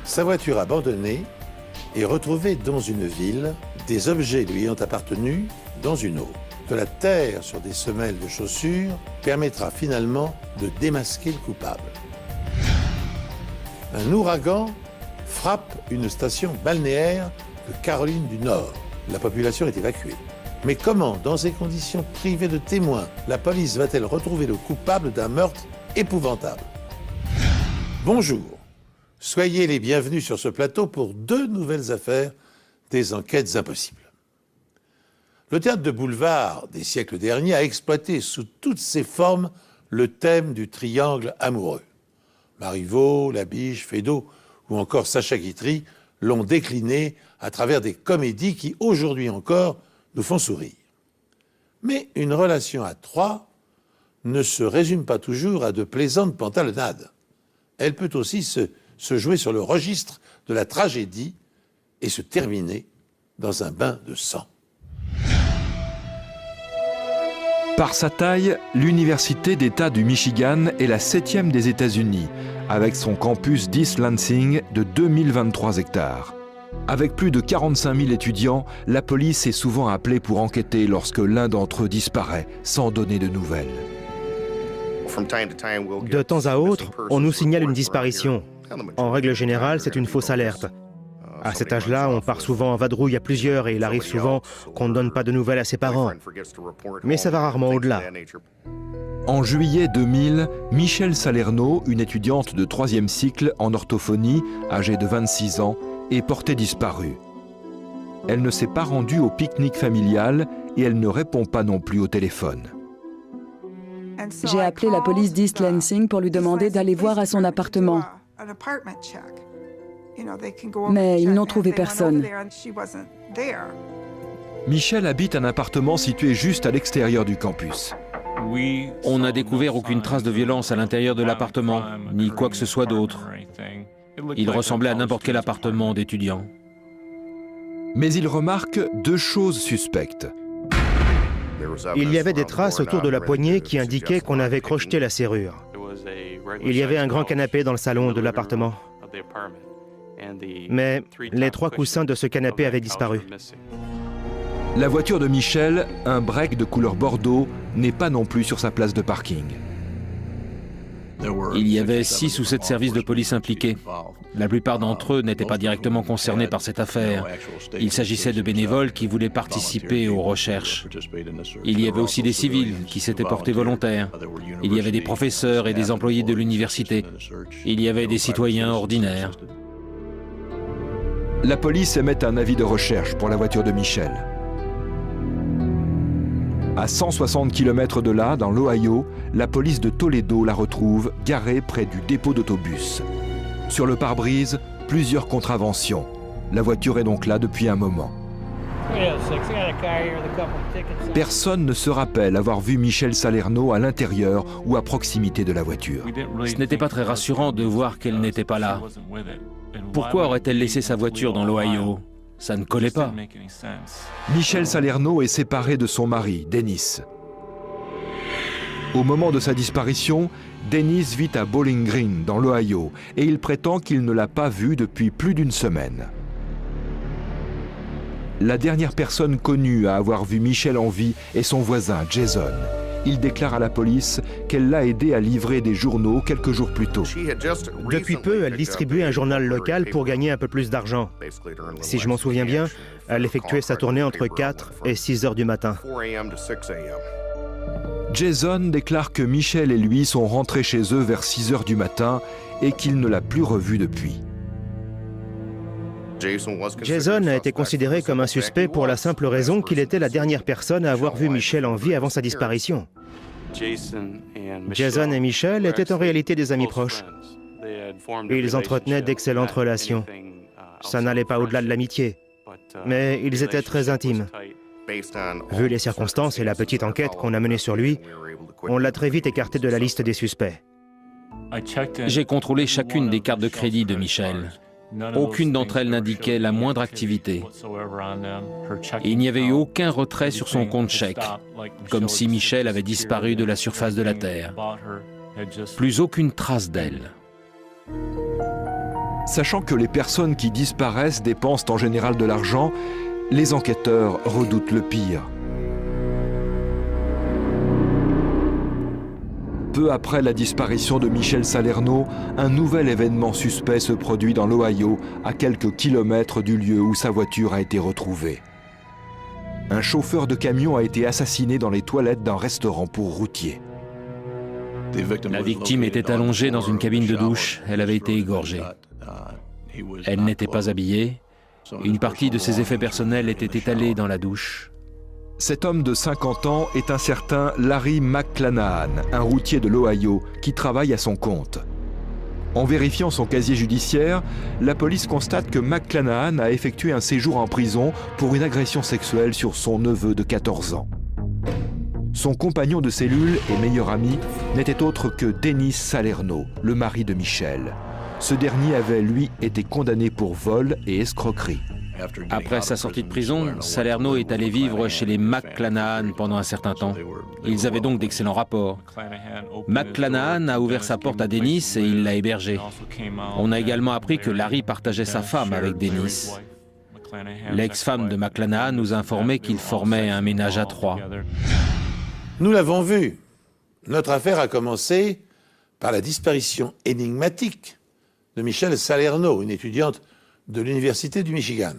Sa voiture abandonnée est retrouvée dans une ville, des objets lui ayant appartenu dans une autre. De la terre sur des semelles de chaussures permettra finalement de démasquer le coupable. Un ouragan frappe une station balnéaire de Caroline du Nord. La population est évacuée. Mais comment, dans ces conditions privées de témoins, la police va-t-elle retrouver le coupable d'un meurtre épouvantable? Bonjour, soyez les bienvenus sur ce plateau pour 2 nouvelles affaires des enquêtes impossibles. Le théâtre de boulevard des siècles derniers a exploité sous toutes ses formes le thème du triangle amoureux. Marivaux, Labiche, Feydeau ou encore Sacha Guitry l'ont décliné à travers des comédies qui, aujourd'hui encore, nous font sourire. Mais une relation à 3 ne se résume pas toujours à de plaisantes pantalonnades. Elle peut aussi se jouer sur le registre de la tragédie et se terminer dans un bain de sang. Par sa taille, l'Université d'État du Michigan est la 7e des États-Unis, avec son campus d'East Lansing de 2023 hectares. Avec plus de 45 000 étudiants, la police est souvent appelée pour enquêter lorsque l'un d'entre eux disparaît sans donner de nouvelles. De temps à autre, on nous signale une disparition. En règle générale, c'est une fausse alerte. À cet âge-là, on part souvent en vadrouille à plusieurs et il arrive souvent qu'on ne donne pas de nouvelles à ses parents. Mais ça va rarement au-delà. En juillet 2000, Michelle Salerno, une étudiante de 3e cycle en orthophonie, âgée de 26 ans, est portée disparue. Elle ne s'est pas rendue au pique-nique familial et elle ne répond pas non plus au téléphone. J'ai appelé la police d'East Lansing pour lui demander d'aller voir à son appartement. Mais ils n'ont trouvé personne. Michelle habite un appartement situé juste à l'extérieur du campus. On n'a découvert aucune trace de violence à l'intérieur de l'appartement, ni quoi que ce soit d'autre. Il ressemblait à n'importe quel appartement d'étudiants. Mais il remarque 2 choses suspectes. Il y avait des traces autour de la poignée qui indiquaient qu'on avait crocheté la serrure. Il y avait un grand canapé dans le salon de l'appartement. Mais les 3 coussins de ce canapé avaient disparu. La voiture de Michelle, un break de couleur bordeaux, n'est pas non plus sur sa place de parking. Il y avait 6 ou 7 services de police impliqués. La plupart d'entre eux n'étaient pas directement concernés par cette affaire. Il s'agissait de bénévoles qui voulaient participer aux recherches. Il y avait aussi des civils qui s'étaient portés volontaires. Il y avait des professeurs et des employés de l'université. Il y avait des citoyens ordinaires. La police émet un avis de recherche pour la voiture de Michelle. À 160 km de là, dans l'Ohio, la police de Toledo la retrouve garée près du dépôt d'autobus. Sur le pare-brise, plusieurs contraventions. La voiture est donc là depuis un moment. Personne ne se rappelle avoir vu Michelle Salerno à l'intérieur ou à proximité de la voiture. Ce n'était pas très rassurant de voir qu'elle n'était pas là. Pourquoi aurait-elle laissé sa voiture dans l'Ohio ? Ça ne collait pas. Michelle Salerno est séparée de son mari, Dennis. Au moment de sa disparition, Dennis vit à Bowling Green, dans l'Ohio, et il prétend qu'il ne l'a pas vue depuis plus d'1 semaine. La dernière personne connue à avoir vu Michelle en vie est son voisin, Jason. Il déclare à la police qu'elle l'a aidé à livrer des journaux quelques jours plus tôt. Depuis peu, elle distribuait un journal local pour gagner un peu plus d'argent. Si je m'en souviens bien, elle effectuait sa tournée entre 4 et 6 heures du matin. Jason déclare que Michelle et lui sont rentrés chez eux vers 6 heures du matin et qu'il ne l'a plus revue depuis. Jason a été considéré comme un suspect pour la simple raison qu'il était la dernière personne à avoir vu Michelle en vie avant sa disparition. Jason et Michelle étaient en réalité des amis proches. Ils entretenaient d'excellentes relations. Ça n'allait pas au-delà de l'amitié, mais ils étaient très intimes. Vu les circonstances et la petite enquête qu'on a menée sur lui, on l'a très vite écarté de la liste des suspects. J'ai contrôlé chacune des cartes de crédit de Michelle. Aucune d'entre elles n'indiquait la moindre activité. Et il n'y avait eu aucun retrait sur son compte chèque, comme si Michelle avait disparu de la surface de la Terre. Plus aucune trace d'elle. Sachant que les personnes qui disparaissent dépensent en général de l'argent, les enquêteurs redoutent le pire. Peu après la disparition de Michel Salerno, un nouvel événement suspect se produit dans l'Ohio, à quelques kilomètres du lieu où sa voiture a été retrouvée. Un chauffeur de camion a été assassiné dans les toilettes d'un restaurant pour routiers. La victime était allongée dans une cabine de douche. Elle avait été égorgée. Elle n'était pas habillée. Une partie de ses effets personnels était étalée dans la douche. Cet homme de 50 ans est un certain Larry McClanahan, un routier de l'Ohio qui travaille à son compte. En vérifiant son casier judiciaire, la police constate que McClanahan a effectué un séjour en prison pour une agression sexuelle sur son neveu de 14 ans. Son compagnon de cellule et meilleur ami n'était autre que Dennis Salerno, le mari de Michel. Ce dernier avait, lui, été condamné pour vol et escroquerie. Après sa sortie de prison, Salerno est allé vivre chez les McClanahan pendant un certain temps. Ils avaient donc d'excellents rapports. McClanahan a ouvert sa porte à Dennis et il l'a hébergé. On a également appris que Larry partageait sa femme avec Dennis. L'ex-femme de McClanahan nous a informé qu'ils formaient un ménage à trois. Nous l'avons vu. Notre affaire a commencé par la disparition énigmatique de Michel Salerno, une étudiante de l'Université du Michigan.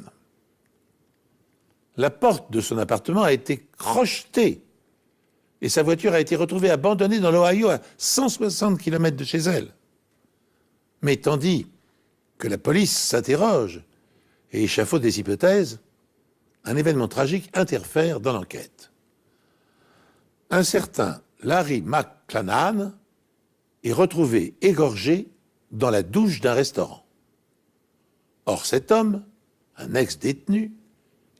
La porte de son appartement a été crochetée et sa voiture a été retrouvée abandonnée dans l'Ohio à 160 km de chez elle. Mais tandis que la police s'interroge et échafaude des hypothèses, un événement tragique interfère dans l'enquête. Un certain Larry McClanahan est retrouvé égorgé dans la douche d'un restaurant. Or cet homme, un ex-détenu,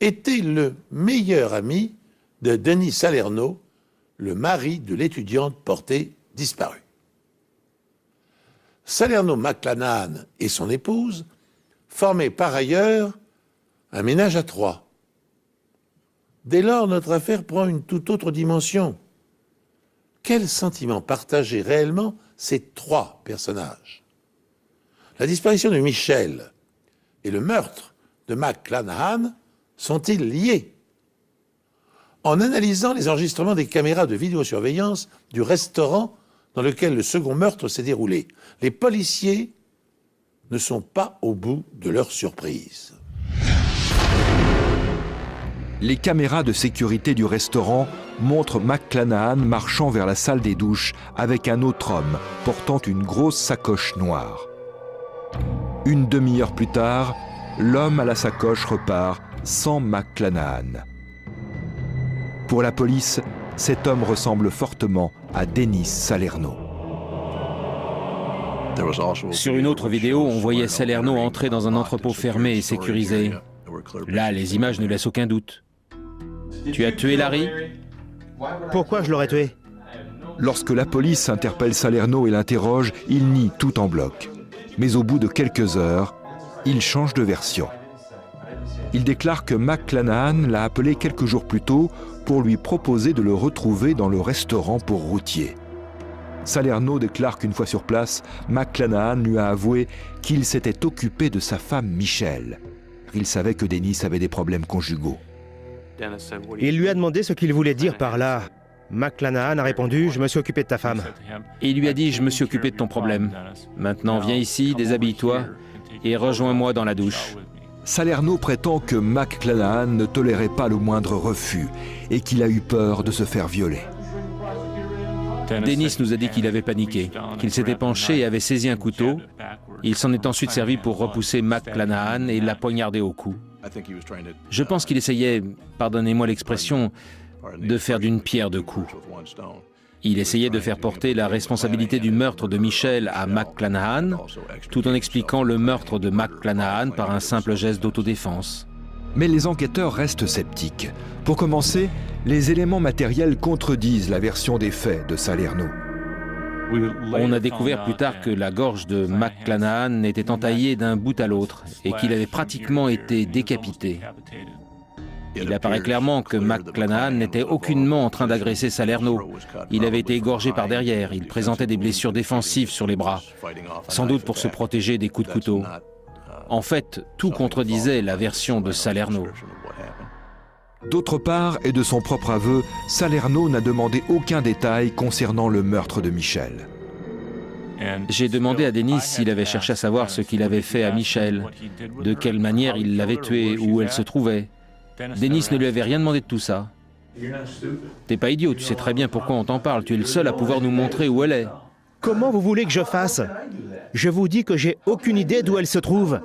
était le meilleur ami de Denis Salerno, le mari de l'étudiante portée disparue. Salerno McClanahan et son épouse formaient par ailleurs un ménage à trois. Dès lors, notre affaire prend une toute autre dimension. Quels sentiments partageaient réellement ces trois personnages? La disparition de Michel et le meurtre de McClanahan sont-ils liés? En analysant les enregistrements des caméras de vidéosurveillance du restaurant dans lequel le second meurtre s'est déroulé, les policiers ne sont pas au bout de leur surprise. Les caméras de sécurité du restaurant montrent McClanahan marchant vers la salle des douches avec un autre homme portant une grosse sacoche noire. Une demi-heure plus tard, l'homme à la sacoche repart sans McClanahan. Pour la police, cet homme ressemble fortement à Dennis Salerno. Sur une autre vidéo, on voyait Salerno entrer dans un entrepôt fermé et sécurisé. Là, les images ne laissent aucun doute. Tu as tué Larry? Pourquoi je l'aurais tué? Lorsque la police interpelle Salerno et l'interroge, il nie tout en bloc. Mais au bout de quelques heures, il change de version. Il déclare que McClanahan l'a appelé quelques jours plus tôt pour lui proposer de le retrouver dans le restaurant pour routiers. Salerno déclare qu'une fois sur place, McClanahan lui a avoué qu'il s'était occupé de sa femme Michel. Il savait que Dennis avait des problèmes conjugaux. Il lui a demandé ce qu'il voulait dire par là. McClanahan a répondu « Je me suis occupé de ta femme ». Et il lui a dit « Je me suis occupé de ton problème. Maintenant, viens ici, déshabille-toi et rejoins-moi dans la douche. » Salerno prétend que McClanahan ne tolérait pas le moindre refus et qu'il a eu peur de se faire violer. Dennis nous a dit qu'il avait paniqué, qu'il s'était penché et avait saisi un couteau. Il s'en est ensuite servi pour repousser McClanahan et l'a poignardé au cou. Je pense qu'il essayait, pardonnez-moi l'expression, de faire d'une pierre deux coups. Il essayait de faire porter la responsabilité du meurtre de Michel à McClanahan, tout en expliquant le meurtre de McClanahan par un simple geste d'autodéfense. Mais les enquêteurs restent sceptiques. Pour commencer, les éléments matériels contredisent la version des faits de Salerno. On a découvert plus tard que la gorge de McClanahan était entaillée d'un bout à l'autre et qu'il avait pratiquement été décapité. Il apparaît clairement que McClanahan n'était aucunement en train d'agresser Salerno. Il avait été égorgé par derrière, il présentait des blessures défensives sur les bras, sans doute pour se protéger des coups de couteau. En fait, tout contredisait la version de Salerno. D'autre part, et de son propre aveu, Salerno n'a demandé aucun détail concernant le meurtre de Michel. J'ai demandé à Dennis s'il avait cherché à savoir ce qu'il avait fait à Michel, de quelle manière il l'avait tuée, où elle se trouvait. Dennis ne lui avait rien demandé de tout ça. T'es pas idiot, tu sais très bien pourquoi on t'en parle. Tu es le seul à pouvoir nous montrer où elle est. Comment vous voulez que je fasse? Je vous dis que j'ai aucune idée d'où elle se trouve.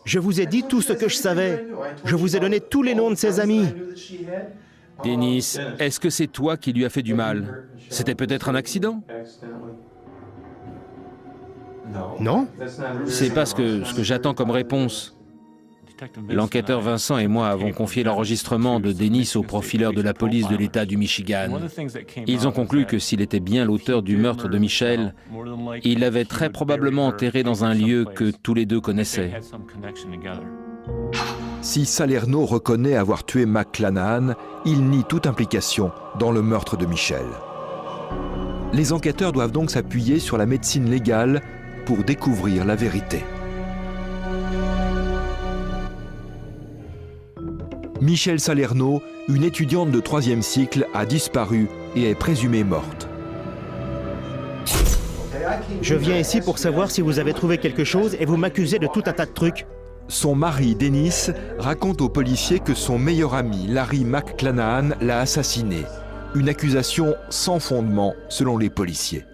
Je vous ai dit tout ce que je savais. Je vous ai donné tous les noms de ses amis. Dennis, est-ce que c'est toi qui lui as fait du mal? C'était peut-être un accident? Non? C'est pas ce que j'attends comme réponse. L'enquêteur Vincent et moi avons confié l'enregistrement de Dennis au profileur de la police de l'État du Michigan. Ils ont conclu que s'il était bien l'auteur du meurtre de Michel, il l'avait très probablement enterré dans un lieu que tous les deux connaissaient. Si Salerno reconnaît avoir tué McClanahan, il nie toute implication dans le meurtre de Michel. Les enquêteurs doivent donc s'appuyer sur la médecine légale pour découvrir la vérité. Michel Salerno, une étudiante de 3e cycle, a disparu et est présumée morte. Je viens ici pour savoir si vous avez trouvé quelque chose et vous m'accusez de tout un tas de trucs. Son mari, Dennis, raconte aux policiers que son meilleur ami, Larry McClanahan, l'a assassiné. Une accusation sans fondement, selon les policiers.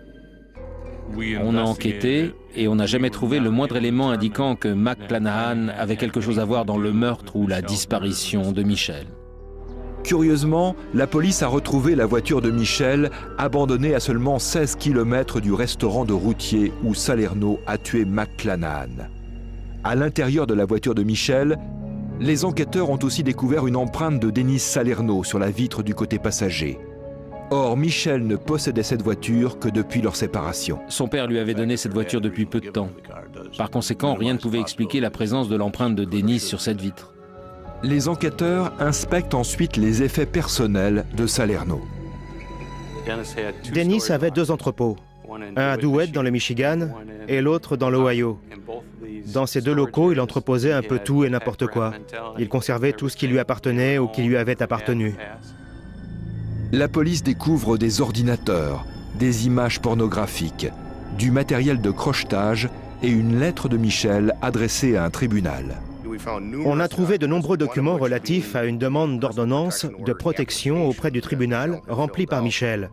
On a enquêté et on n'a jamais trouvé le moindre élément indiquant que McClanahan avait quelque chose à voir dans le meurtre ou la disparition de Michel. Curieusement, la police a retrouvé la voiture de Michel abandonnée à seulement 16 km du restaurant de routier où Salerno a tué McClanahan. À l'intérieur de la voiture de Michel, les enquêteurs ont aussi découvert une empreinte de Dennis Salerno sur la vitre du côté passager. Or, Michel ne possédait cette voiture que depuis leur séparation. Son père lui avait donné cette voiture depuis peu de temps. Par conséquent, rien ne pouvait expliquer la présence de l'empreinte de Dennis sur cette vitre. Les enquêteurs inspectent ensuite les effets personnels de Salerno. Dennis avait 2 entrepôts, un à DeWitt dans le Michigan et l'autre dans l'Ohio. Dans ces 2 locaux, il entreposait un peu tout et n'importe quoi. Il conservait tout ce qui lui appartenait ou qui lui avait appartenu. La police découvre des ordinateurs, des images pornographiques, du matériel de crochetage et une lettre de Michel adressée à un tribunal. On a trouvé de nombreux documents relatifs à une demande d'ordonnance de protection auprès du tribunal remplie par Michel,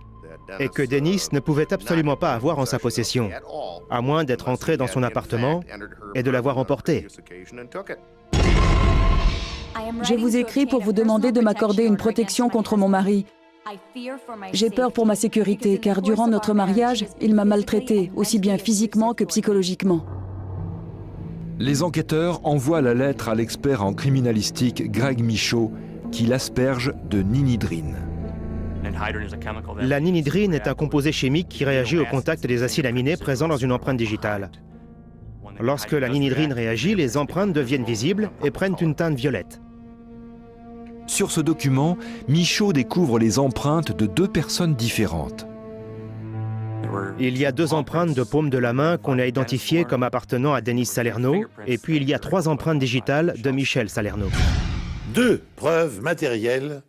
et que Dennis ne pouvait absolument pas avoir en sa possession, à moins d'être entré dans son appartement et de l'avoir emporté. Je vous écris pour vous demander de m'accorder une protection contre mon mari. J'ai peur pour ma sécurité, car durant notre mariage, il m'a maltraitée, aussi bien physiquement que psychologiquement. Les enquêteurs envoient la lettre à l'expert en criminalistique Greg Michaud, qui l'asperge de ninhydrine. La ninhydrine est un composé chimique qui réagit au contact des acides aminés présents dans une empreinte digitale. Lorsque la ninhydrine réagit, les empreintes deviennent visibles et prennent une teinte violette. Sur ce document, Michaud découvre les empreintes de 2 personnes différentes. Il y a 2 empreintes de paume de la main qu'on a identifiées comme appartenant à Dennis Salerno, et puis il y a 3 empreintes digitales de Michel Salerno. 2 preuves matérielles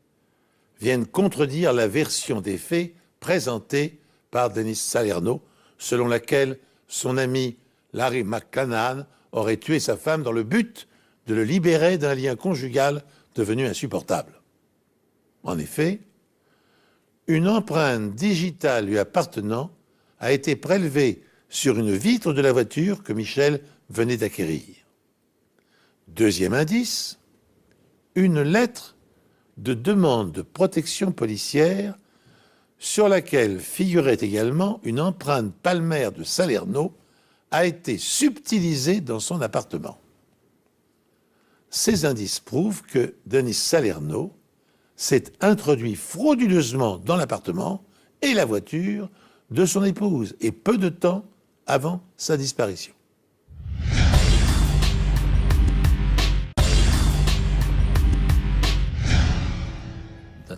viennent contredire la version des faits présentée par Dennis Salerno, selon laquelle son ami Larry McClanahan aurait tué sa femme dans le but de le libérer d'un lien conjugal devenu insupportable. En effet, une empreinte digitale lui appartenant a été prélevée sur une vitre de la voiture que Michel venait d'acquérir. Deuxième indice, une lettre de demande de protection policière sur laquelle figurait également une empreinte palmaire de Salerno a été subtilisée dans son appartement. Ces indices prouvent que Dennis Salerno s'est introduit frauduleusement dans l'appartement et la voiture de son épouse, et peu de temps avant sa disparition.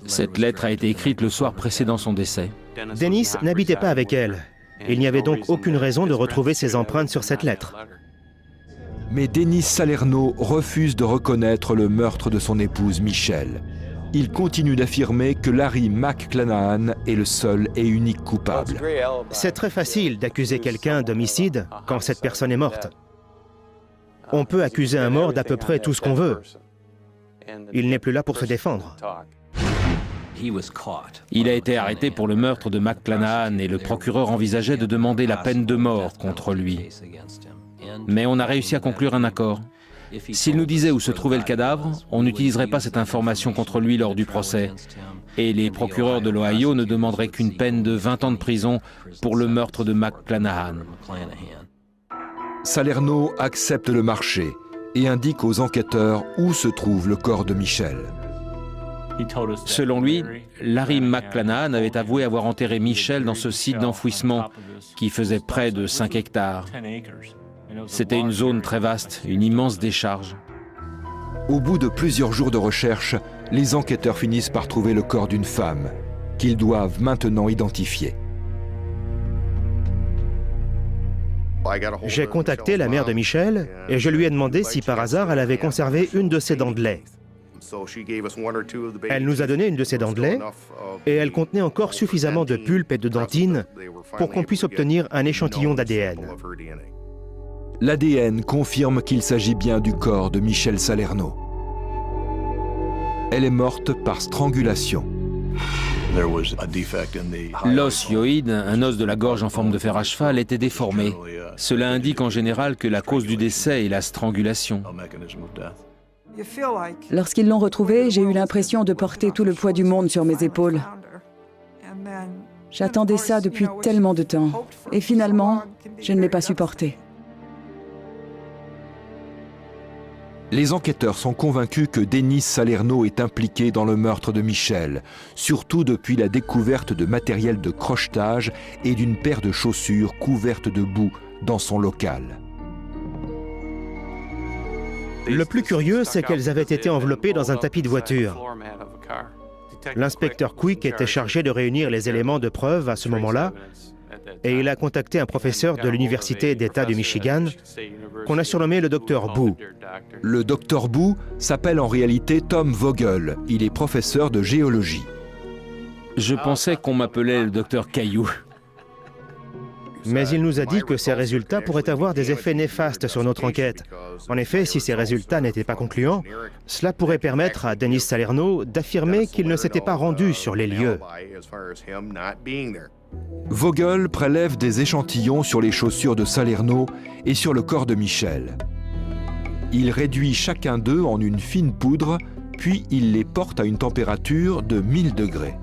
Cette lettre a été écrite le soir précédant son décès. Dennis n'habitait pas avec elle. Il n'y avait donc aucune raison de retrouver ses empreintes sur cette lettre. Mais Denis Salerno refuse de reconnaître le meurtre de son épouse Michelle. Il continue d'affirmer que Larry McClanahan est le seul et unique coupable. C'est très facile d'accuser quelqu'un d'homicide quand cette personne est morte. On peut accuser un mort d'à peu près tout ce qu'on veut. Il n'est plus là pour se défendre. Il a été arrêté pour le meurtre de McClanahan et le procureur envisageait de demander la peine de mort contre lui. Mais on a réussi à conclure un accord. S'il nous disait où se trouvait le cadavre, on n'utiliserait pas cette information contre lui lors du procès. Et les procureurs de l'Ohio ne demanderaient qu'une peine de 20 ans de prison pour le meurtre de McClanahan. Salerno accepte le marché et indique aux enquêteurs où se trouve le corps de Michelle. Selon lui, Larry McClanahan avait avoué avoir enterré Michelle dans ce site d'enfouissement qui faisait près de 5 hectares. C'était une zone très vaste, une immense décharge. Au bout de plusieurs jours de recherche, les enquêteurs finissent par trouver le corps d'une femme qu'ils doivent maintenant identifier. J'ai contacté la mère de Michelle et je lui ai demandé si par hasard elle avait conservé une de ses dents de lait. Elle nous a donné une de ses dents de lait et elle contenait encore suffisamment de pulpe et de dentine pour qu'on puisse obtenir un échantillon d'ADN. L'ADN confirme qu'il s'agit bien du corps de Michelle Salerno. Elle est morte par strangulation. L'os hyoïde, un os de la gorge en forme de fer à cheval, était déformé. Cela indique en général que la cause du décès est la strangulation. Lorsqu'ils l'ont retrouvé, j'ai eu l'impression de porter tout le poids du monde sur mes épaules. J'attendais ça depuis tellement de temps. Et finalement, je ne l'ai pas supporté. Les enquêteurs sont convaincus que Denis Salerno est impliqué dans le meurtre de Michelle, surtout depuis la découverte de matériel de crochetage et d'une paire de chaussures couvertes de boue dans son local. Le plus curieux, c'est qu'elles avaient été enveloppées dans un tapis de voiture. L'inspecteur Quick était chargé de réunir les éléments de preuve à ce moment-là, et il a contacté un professeur de l'Université d'État du Michigan, qu'on a surnommé le docteur Boo. Le docteur Boo s'appelle en réalité Tom Vogel. Il est professeur de géologie. Je pensais qu'on m'appelait le docteur Caillou. Mais il nous a dit que ces résultats pourraient avoir des effets néfastes sur notre enquête. En effet, si ces résultats n'étaient pas concluants, cela pourrait permettre à Denis Salerno d'affirmer qu'il ne s'était pas rendu sur les lieux. Vogel prélève des échantillons sur les chaussures de Salerno et sur le corps de Michelle. Il réduit chacun d'eux en une fine poudre, puis il les porte à une température de 1000 degrés.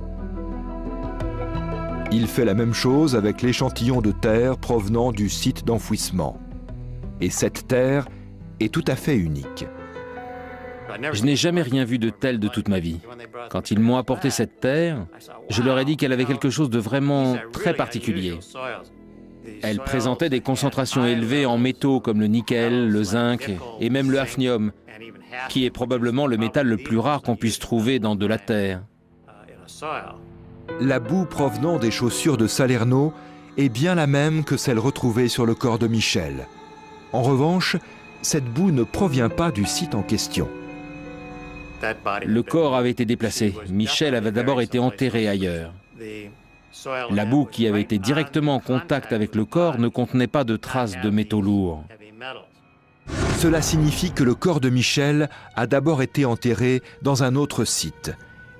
Il fait la même chose avec l'échantillon de terre provenant du site d'enfouissement. Et cette terre est tout à fait unique. Je n'ai jamais rien vu de tel de toute ma vie. Quand ils m'ont apporté cette terre, je leur ai dit qu'elle avait quelque chose de vraiment très particulier. Elle présentait des concentrations élevées en métaux comme le nickel, le zinc et même le hafnium, qui est probablement le métal le plus rare qu'on puisse trouver dans de la terre. La boue provenant des chaussures de Salerno est bien la même que celle retrouvée sur le corps de Michelle. En revanche, cette boue ne provient pas du site en question. Le corps avait été déplacé. Michelle avait d'abord été enterrée ailleurs. La boue qui avait été directement en contact avec le corps ne contenait pas de traces de métaux lourds. Cela signifie que le corps de Michelle a d'abord été enterré dans un autre site.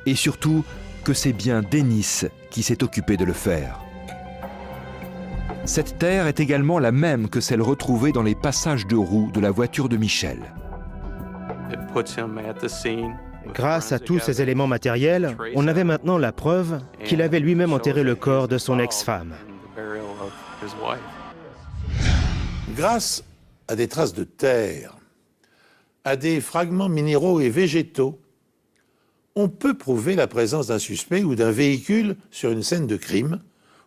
Et surtout, que c'est bien Denis qui s'est occupé de le faire. Cette terre est également la même que celle retrouvée dans les passages de roues de la voiture de Michelle. Grâce à tous ces éléments matériels, on avait maintenant la preuve qu'il avait lui-même enterré le corps de son ex-femme. Grâce à des traces de terre, à des fragments minéraux et végétaux, on peut prouver la présence d'un suspect ou d'un véhicule sur une scène de crime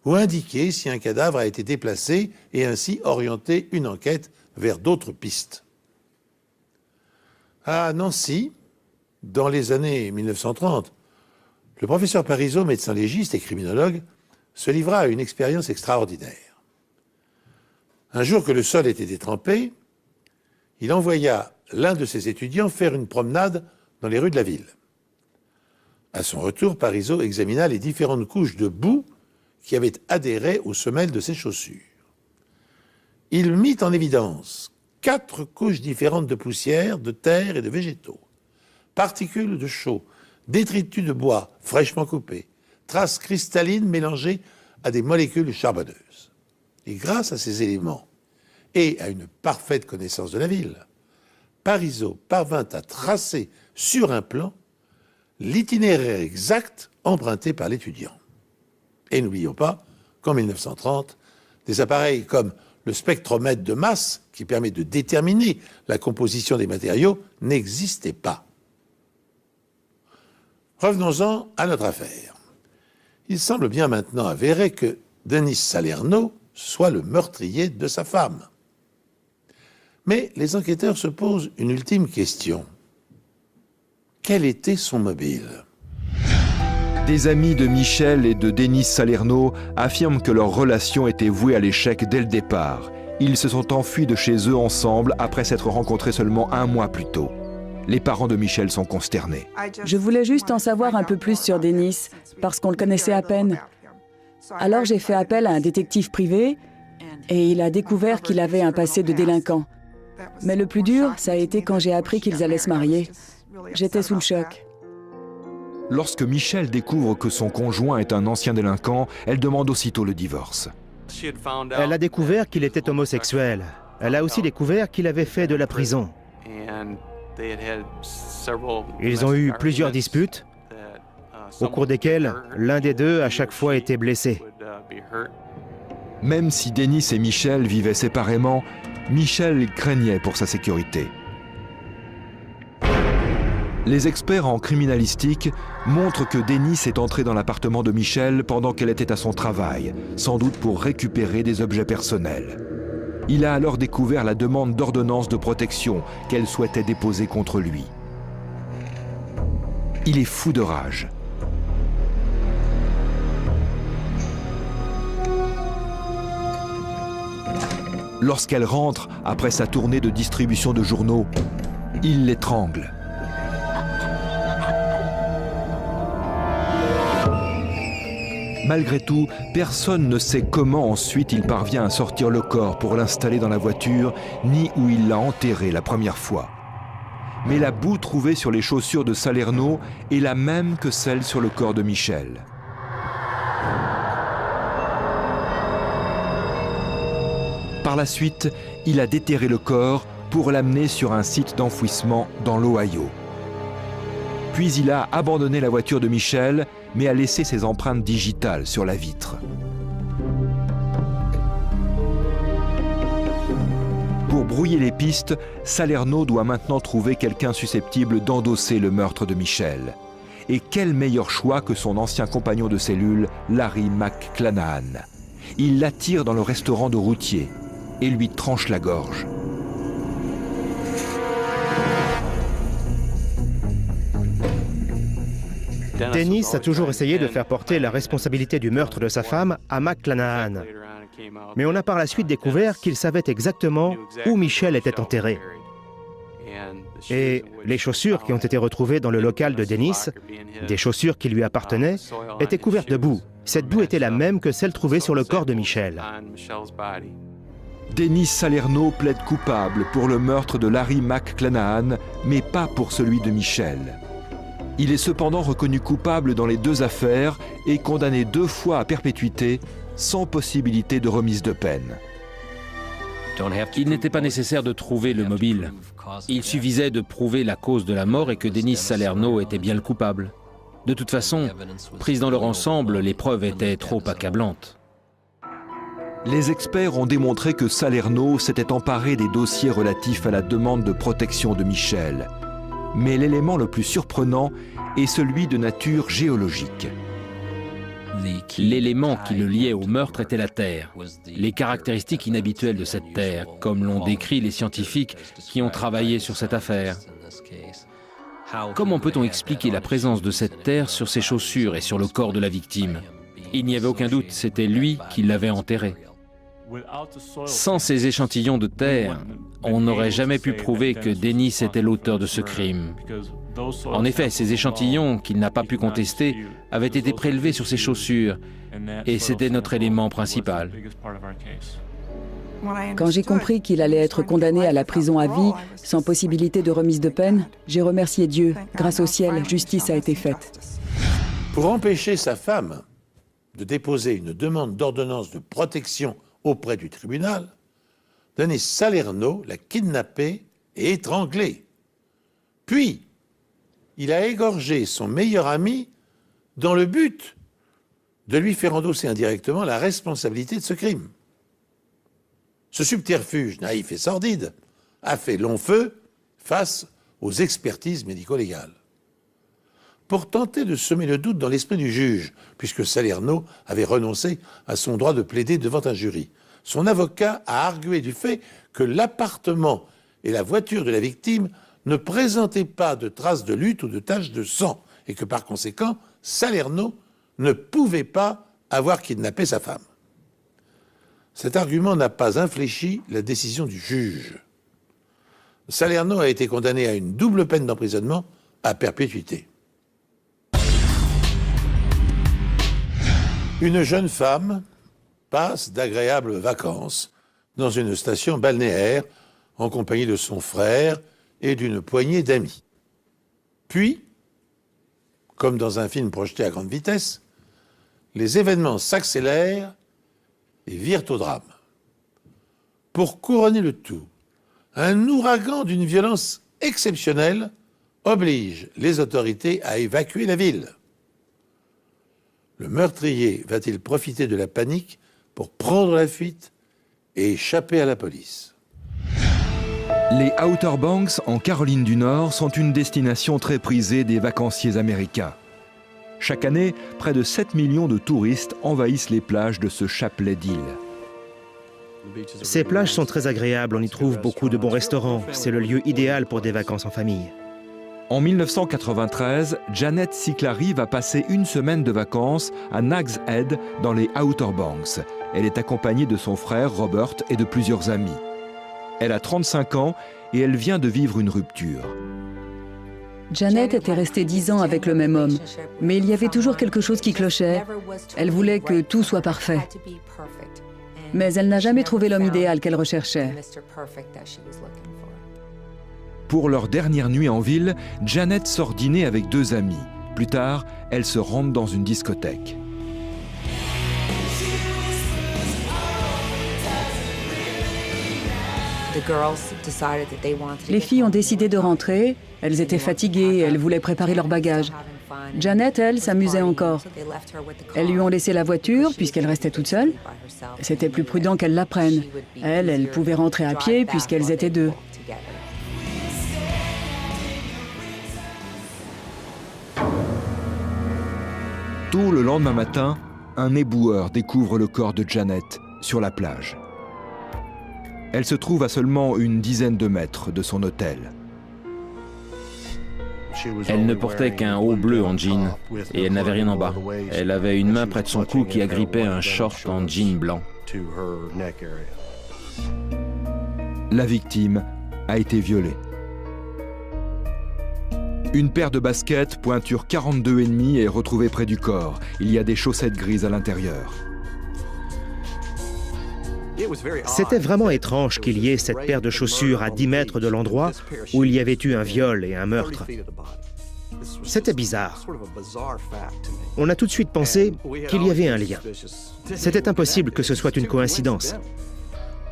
ou indiquer si un cadavre a été déplacé et ainsi orienter une enquête vers d'autres pistes. À Nancy, dans les années 1930, le professeur Parizeau, médecin légiste et criminologue, se livra à une expérience extraordinaire. Un jour que le sol était détrempé, il envoya l'un de ses étudiants faire une promenade dans les rues de la ville. À son retour, Parisot examina les différentes couches de boue qui avaient adhéré aux semelles de ses chaussures. Il mit en évidence 4 couches différentes de poussière, de terre et de végétaux, particules de chaux, détritus de bois fraîchement coupés, traces cristallines mélangées à des molécules charbonneuses. Et grâce à ces éléments et à une parfaite connaissance de la ville, Parisot parvint à tracer sur un plan l'itinéraire exact emprunté par l'étudiant. Et n'oublions pas qu'en 1930, des appareils comme le spectromètre de masse, qui permet de déterminer la composition des matériaux, n'existaient pas. Revenons-en à notre affaire. Il semble bien maintenant avéré que Denis Salerno soit le meurtrier de sa femme. Mais les enquêteurs se posent une ultime question. Quel était son mobile ? Des amis de Michel et de Denis Salerno affirment que leur relation était vouée à l'échec dès le départ. Ils se sont enfuis de chez eux ensemble après s'être rencontrés seulement 1 mois plus tôt. Les parents de Michel sont consternés. Je voulais juste en savoir un peu plus sur Denis, parce qu'on le connaissait à peine. Alors j'ai fait appel à un détective privé et il a découvert qu'il avait un passé de délinquant. Mais le plus dur, ça a été quand j'ai appris qu'ils allaient se marier. J'étais sous le choc. Lorsque Michel découvre que son conjoint est un ancien délinquant, elle demande aussitôt le divorce. Elle a découvert qu'il était homosexuel. Elle a aussi découvert qu'il avait fait de la prison. Ils ont eu plusieurs disputes, au cours desquelles l'un des deux à chaque fois était blessé. Même si Denis et Michel vivaient séparément, Michel craignait pour sa sécurité. Les experts en criminalistique montrent que Denis est entré dans l'appartement de Michel pendant qu'elle était à son travail, sans doute pour récupérer des objets personnels. Il a alors découvert la demande d'ordonnance de protection qu'elle souhaitait déposer contre lui. Il est fou de rage. Lorsqu'elle rentre après sa tournée de distribution de journaux, il l'étrangle. Malgré tout, personne ne sait comment ensuite il parvient à sortir le corps pour l'installer dans la voiture, ni où il l'a enterré la première fois. Mais la boue trouvée sur les chaussures de Salerno est la même que celle sur le corps de Michel. Par la suite, il a déterré le corps pour l'amener sur un site d'enfouissement dans l'Ohio. Puis il a abandonné la voiture de Michel, mais a laissé ses empreintes digitales sur la vitre. Pour brouiller les pistes, Salerno doit maintenant trouver quelqu'un susceptible d'endosser le meurtre de Michel. Et quel meilleur choix que son ancien compagnon de cellule, Larry McClanahan. Il l'attire dans le restaurant de routier et lui tranche la gorge. Denis a toujours essayé de faire porter la responsabilité du meurtre de sa femme à McClanahan. Mais on a par la suite découvert qu'il savait exactement où Michel était enterré. Et les chaussures qui ont été retrouvées dans le local de Denis, des chaussures qui lui appartenaient, étaient couvertes de boue. Cette boue était la même que celle trouvée sur le corps de Michel. Denis Salerno plaide coupable pour le meurtre de Larry McClanahan, mais pas pour celui de Michel. Il est cependant reconnu coupable dans les 2 affaires et condamné 2 fois à perpétuité, sans possibilité de remise de peine. Il n'était pas nécessaire de trouver le mobile. Il suffisait de prouver la cause de la mort et que Denis Salerno était bien le coupable. De toute façon, prises dans leur ensemble, les preuves étaient trop accablantes. Les experts ont démontré que Salerno s'était emparé des dossiers relatifs à la demande de protection de Michel. Mais l'élément le plus surprenant est celui de nature géologique. L'élément qui le liait au meurtre était la terre. Les caractéristiques inhabituelles de cette terre, comme l'ont décrit les scientifiques qui ont travaillé sur cette affaire. Comment peut-on expliquer la présence de cette terre sur ses chaussures et sur le corps de la victime? Il n'y avait aucun doute, c'était lui qui l'avait enterré. Sans ces échantillons de terre, on n'aurait jamais pu prouver que Dennis était l'auteur de ce crime. En effet, ces échantillons, qu'il n'a pas pu contester, avaient été prélevés sur ses chaussures, et c'était notre élément principal. Quand j'ai compris qu'il allait être condamné à la prison à vie, sans possibilité de remise de peine, j'ai remercié Dieu. Grâce au ciel, justice a été faite. Pour empêcher sa femme de déposer une demande d'ordonnance de protection auprès du tribunal, Denis Salerno l'a kidnappé et étranglé. Puis, il a égorgé son meilleur ami dans le but de lui faire endosser indirectement la responsabilité de ce crime. Ce subterfuge naïf et sordide a fait long feu face aux expertises médico-légales. Pour tenter de semer le doute dans l'esprit du juge, puisque Salerno avait renoncé à son droit de plaider devant un jury, son avocat a argué du fait que l'appartement et la voiture de la victime ne présentaient pas de traces de lutte ou de taches de sang, et que par conséquent, Salerno ne pouvait pas avoir kidnappé sa femme. Cet argument n'a pas infléchi la décision du juge. Salerno a été condamné à une double peine d'emprisonnement à perpétuité. Une jeune femme passe d'agréables vacances dans une station balnéaire en compagnie de son frère et d'une poignée d'amis. Puis, comme dans un film projeté à grande vitesse, les événements s'accélèrent et virent au drame. Pour couronner le tout, un ouragan d'une violence exceptionnelle oblige les autorités à évacuer la ville. Le meurtrier va-t-il profiter de la panique pour prendre la fuite et échapper à la police? Les Outer Banks, en Caroline du Nord, sont une destination très prisée des vacanciers américains. Chaque année, près de 7 millions de touristes envahissent les plages de ce chapelet d'îles. Ces plages sont très agréables, on y trouve beaucoup de bons restaurants. C'est le lieu idéal pour des vacances en famille. En 1993, Janet Ciclari va passer une semaine de vacances à Nag's Head dans les Outer Banks. Elle est accompagnée de son frère Robert et de plusieurs amis. Elle a 35 ans et elle vient de vivre une rupture. Janet était restée 10 ans avec le même homme, mais il y avait toujours quelque chose qui clochait. Elle voulait que tout soit parfait. Mais elle n'a jamais trouvé l'homme idéal qu'elle recherchait. Pour leur dernière nuit en ville, Janet sort dîner avec 2 amis. Plus tard, elles se rendent dans une discothèque. Les filles ont décidé de rentrer. Elles étaient fatiguées, elles voulaient préparer leur bagage. Janet, elle, s'amusait encore. Elles lui ont laissé la voiture, puisqu'elle restait toute seule. C'était plus prudent qu'elle la prenne. Elle pouvait rentrer à pied, puisqu'elles étaient 2. Tôt le lendemain matin, un éboueur découvre le corps de Janet sur la plage. Elle se trouve à seulement une dizaine de mètres de son hôtel. Elle ne portait qu'un haut bleu en jean et elle n'avait rien en bas. Elle avait une main près de son cou qui agrippait un short en jean blanc. La victime a été violée. Une paire de baskets, pointure 42,5, est retrouvée près du corps. Il y a des chaussettes grises à l'intérieur. C'était vraiment étrange qu'il y ait cette paire de chaussures à 10 mètres de l'endroit où il y avait eu un viol et un meurtre. C'était bizarre. On a tout de suite pensé qu'il y avait un lien. C'était impossible que ce soit une coïncidence.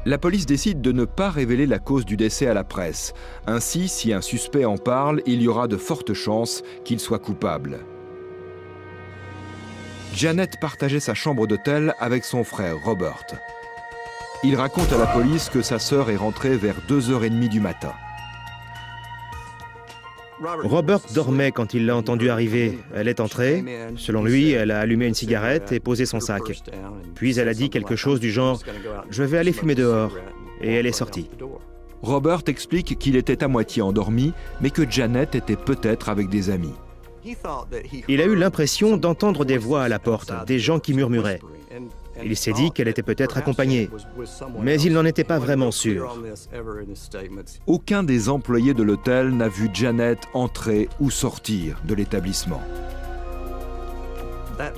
La police décide de ne pas révéler la cause du décès à la presse. Ainsi, si un suspect en parle, il y aura de fortes chances qu'il soit coupable. Janet partageait sa chambre d'hôtel avec son frère Robert. Il raconte à la police que sa sœur est rentrée vers 2h30 du matin. Robert dormait quand il l'a entendue arriver. Elle est entrée. Selon lui, elle a allumé une cigarette et posé son sac. Puis elle a dit quelque chose du genre « Je vais aller fumer dehors » et elle est sortie. Robert explique qu'il était à moitié endormi, mais que Janet était peut-être avec des amis. Il a eu l'impression d'entendre des voix à la porte, des gens qui murmuraient. Il s'est dit qu'elle était peut-être accompagnée, mais il n'en était pas vraiment sûr. Aucun des employés de l'hôtel n'a vu Janet entrer ou sortir de l'établissement.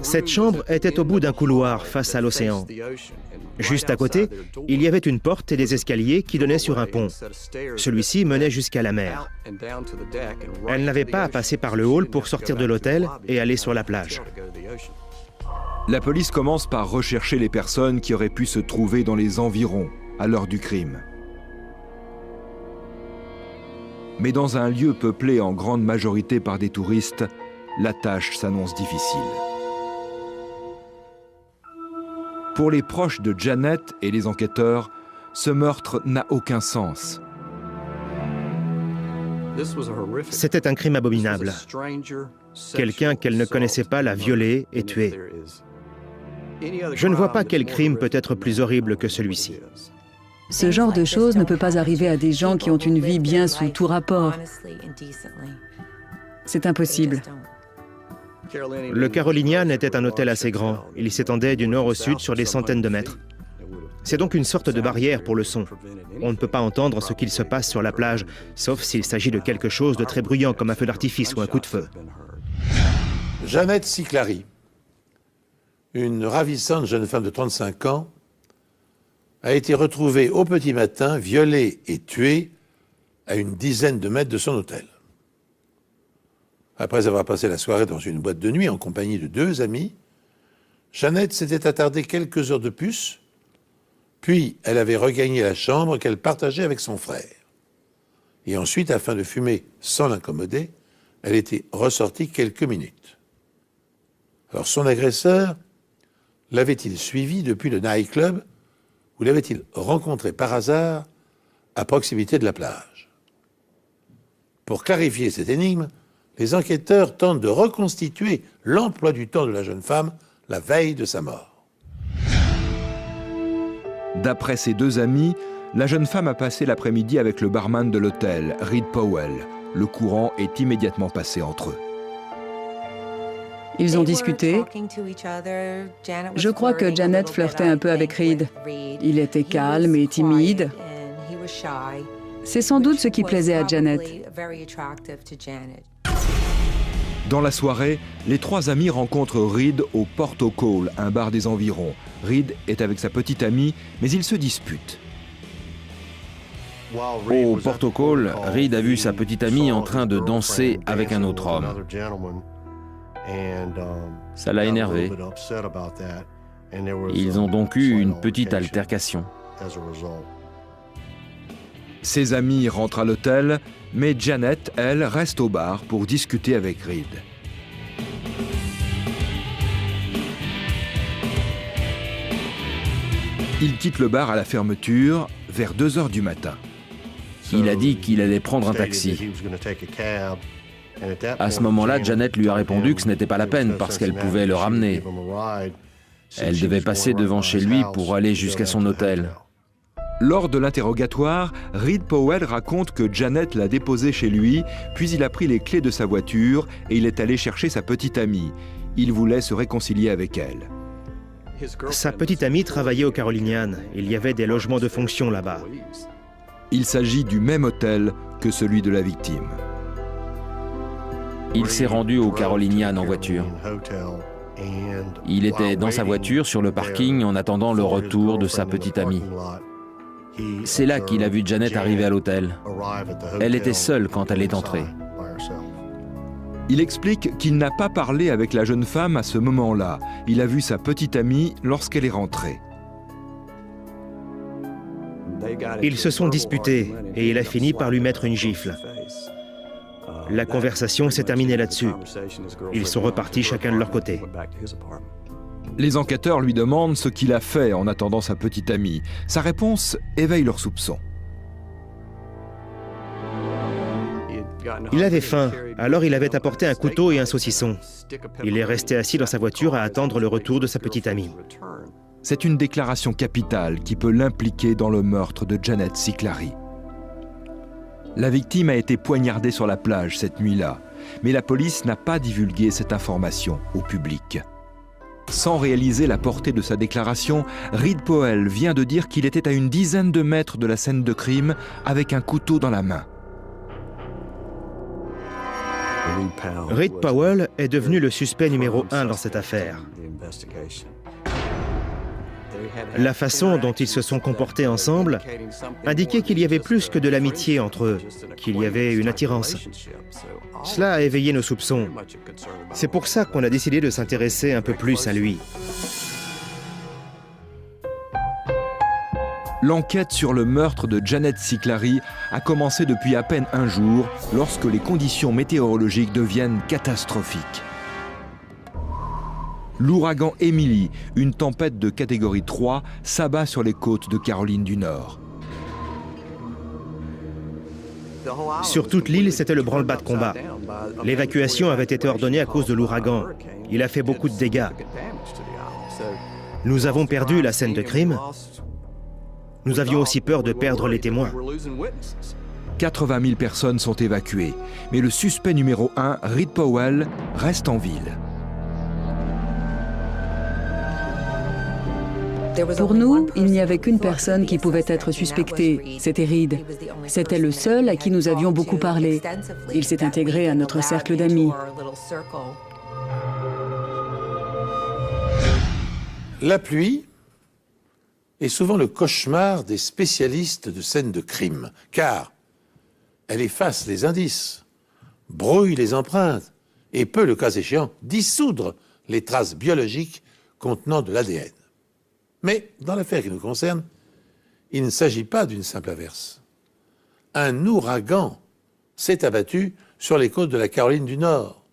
Cette chambre était au bout d'un couloir face à l'océan. Juste à côté, il y avait une porte et des escaliers qui donnaient sur un pont. Celui-ci menait jusqu'à la mer. Elle n'avait pas à passer par le hall pour sortir de l'hôtel et aller sur la plage. La police commence par rechercher les personnes qui auraient pu se trouver dans les environs à l'heure du crime. Mais dans un lieu peuplé en grande majorité par des touristes, la tâche s'annonce difficile. Pour les proches de Janet et les enquêteurs, ce meurtre n'a aucun sens. C'était un crime abominable. Quelqu'un qu'elle ne connaissait pas l'a violée et tuée. Je ne vois pas quel crime peut être plus horrible que celui-ci. Ce genre de choses ne peut pas arriver à des gens qui ont une vie bien sous tout rapport. C'est impossible. Le Carolinian était un hôtel assez grand. Il s'étendait du nord au sud sur des centaines de mètres. C'est donc une sorte de barrière pour le son. On ne peut pas entendre ce qu'il se passe sur la plage, sauf s'il s'agit de quelque chose de très bruyant comme un feu d'artifice ou un coup de feu. Janet Siclari, une ravissante jeune femme de 35 ans, a été retrouvée au petit matin, violée et tuée à une dizaine de mètres de son hôtel. Après avoir passé la soirée dans une boîte de nuit en compagnie de 2 amis, Janet s'était attardée quelques heures de plus, puis elle avait regagné la chambre qu'elle partageait avec son frère. Et ensuite, afin de fumer sans l'incommoder, elle était ressortie quelques minutes. Alors son agresseur l'avait-il suivi depuis le nightclub ou l'avait-il rencontré par hasard à proximité de la plage? Pour clarifier cette énigme, les enquêteurs tentent de reconstituer l'emploi du temps de la jeune femme la veille de sa mort. D'après ses 2 amis, la jeune femme a passé l'après-midi avec le barman de l'hôtel, Reed Powell. Le courant est immédiatement passé entre eux. Ils ont discuté. Je crois que Janet flirtait un peu avec Reed. Il était calme et timide. C'est sans doute ce qui plaisait à Janet. Dans la soirée, les 3 amis rencontrent Reed au Port Call, un bar des environs. Reed est avec sa petite amie, mais ils se disputent. Au Port Call, Reed a vu sa petite amie en train de danser avec un autre homme. Ça l'a énervé. Ils ont donc eu une petite altercation. Ses amis rentrent à l'hôtel, mais Janet, elle, reste au bar pour discuter avec Reed. Il quitte le bar à la fermeture vers 2 heures du matin. Il a dit qu'il allait prendre un taxi. À ce moment-là, Janet lui a répondu que ce n'était pas la peine parce qu'elle pouvait le ramener. Elle devait passer devant chez lui pour aller jusqu'à son hôtel. Lors de l'interrogatoire, Reed Powell raconte que Janet l'a déposé chez lui, puis il a pris les clés de sa voiture et il est allé chercher sa petite amie. Il voulait se réconcilier avec elle. Sa petite amie travaillait au Carolinian. Il y avait des logements de fonction là-bas. Il s'agit du même hôtel que celui de la victime. Il s'est rendu au Carolinian en voiture. Il était dans sa voiture sur le parking en attendant le retour de sa petite amie. C'est là qu'il a vu Janet arriver à l'hôtel. Elle était seule quand elle est entrée. Il explique qu'il n'a pas parlé avec la jeune femme à ce moment-là. Il a vu sa petite amie lorsqu'elle est rentrée. Ils se sont disputés et il a fini par lui mettre une gifle. La conversation s'est terminée là-dessus. Ils sont repartis chacun de leur côté. Les enquêteurs lui demandent ce qu'il a fait en attendant sa petite amie. Sa réponse éveille leurs soupçons. Il avait faim, alors il avait apporté un couteau et un saucisson. Il est resté assis dans sa voiture à attendre le retour de sa petite amie. C'est une déclaration capitale qui peut l'impliquer dans le meurtre de Janet Siclari. La victime a été poignardée sur la plage cette nuit-là. mais la police n'a pas divulgué cette information au public. Sans réaliser la portée de sa déclaration, Reed Powell vient de dire qu'il était à une dizaine de mètres de la scène de crime avec un couteau dans la main. Reed Powell est devenu le suspect numéro 1 dans cette affaire. La façon dont ils se sont comportés ensemble indiquait qu'il y avait plus que de l'amitié entre eux, qu'il y avait une attirance. Cela a éveillé nos soupçons. C'est pour ça qu'on a décidé de s'intéresser un peu plus à lui. L'enquête sur le meurtre de Janet Siclari a commencé depuis à peine un jour, lorsque les conditions météorologiques deviennent catastrophiques. L'ouragan Emily, une tempête de catégorie 3, s'abat sur les côtes de Caroline du Nord. Sur toute l'île, c'était le branle-bas de combat. L'évacuation avait été ordonnée à cause de l'ouragan. Il a fait beaucoup de dégâts. Nous avons perdu la scène de crime. Nous avions aussi peur de perdre les témoins. 80 000 personnes sont évacuées, mais le suspect numéro 1, Reed Powell, reste en ville. Pour nous, il n'y avait qu'une personne qui pouvait être suspectée, c'était Reed. C'était le seul à qui nous avions beaucoup parlé. Il s'est intégré à notre cercle d'amis. La pluie est souvent le cauchemar des spécialistes de scènes de crime, car elle efface les indices, brouille les empreintes et peut, le cas échéant, dissoudre les traces biologiques contenant de l'ADN. Mais dans l'affaire qui nous concerne, il ne s'agit pas d'une simple averse. Un ouragan s'est abattu sur les côtes de la Caroline du Nord.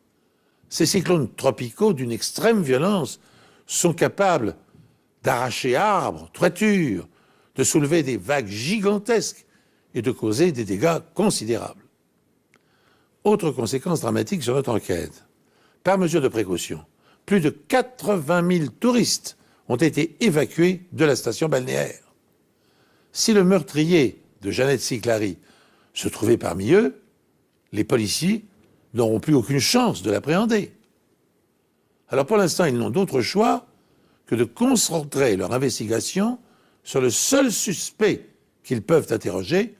Ces cyclones tropicaux d'une extrême violence sont capables d'arracher arbres, toitures, de soulever des vagues gigantesques et de causer des dégâts considérables. Autre conséquence dramatique sur notre enquête. Par mesure de précaution, plus de 80 000 touristes ont été évacués de la station balnéaire. Si le meurtrier de Janet Siclari se trouvait parmi eux, les policiers n'auront plus aucune chance de l'appréhender. Alors pour l'instant, ils n'ont d'autre choix que de concentrer leur investigation sur le seul suspect qu'ils peuvent interroger,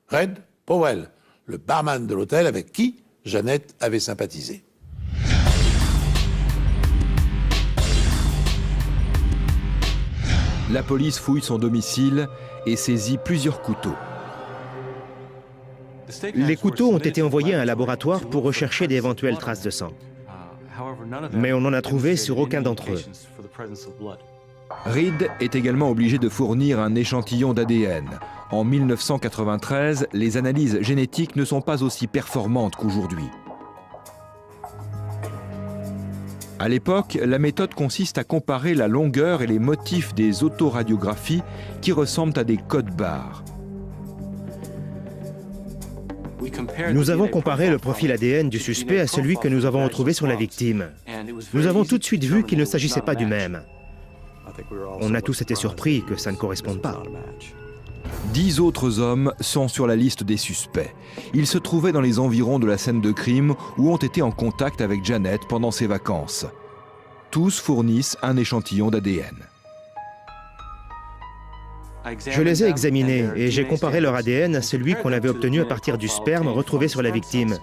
Reed Powell, le barman de l'hôtel avec qui Janet avait sympathisé. La police fouille son domicile et saisit plusieurs couteaux. Les couteaux ont été envoyés à un laboratoire pour rechercher d'éventuelles traces de sang. Mais on n'en a trouvé sur aucun d'entre eux. Reed est également obligé de fournir un échantillon d'ADN. En 1993, les analyses génétiques ne sont pas aussi performantes qu'aujourd'hui. À l'époque, la méthode consiste à comparer la longueur et les motifs des autoradiographies qui ressemblent à des codes barres. Nous avons comparé le profil ADN du suspect à celui que nous avons retrouvé sur la victime. Nous avons tout de suite vu qu'il ne s'agissait pas du même. On a tous été surpris que ça ne corresponde pas. 10 autres hommes sont sur la liste des suspects. Ils se trouvaient dans les environs de la scène de crime ou ont été en contact avec Janet pendant ses vacances. Tous fournissent un échantillon d'ADN. Je les ai examinés et j'ai comparé leur ADN à celui qu'on avait obtenu à partir du sperme retrouvé sur la victime.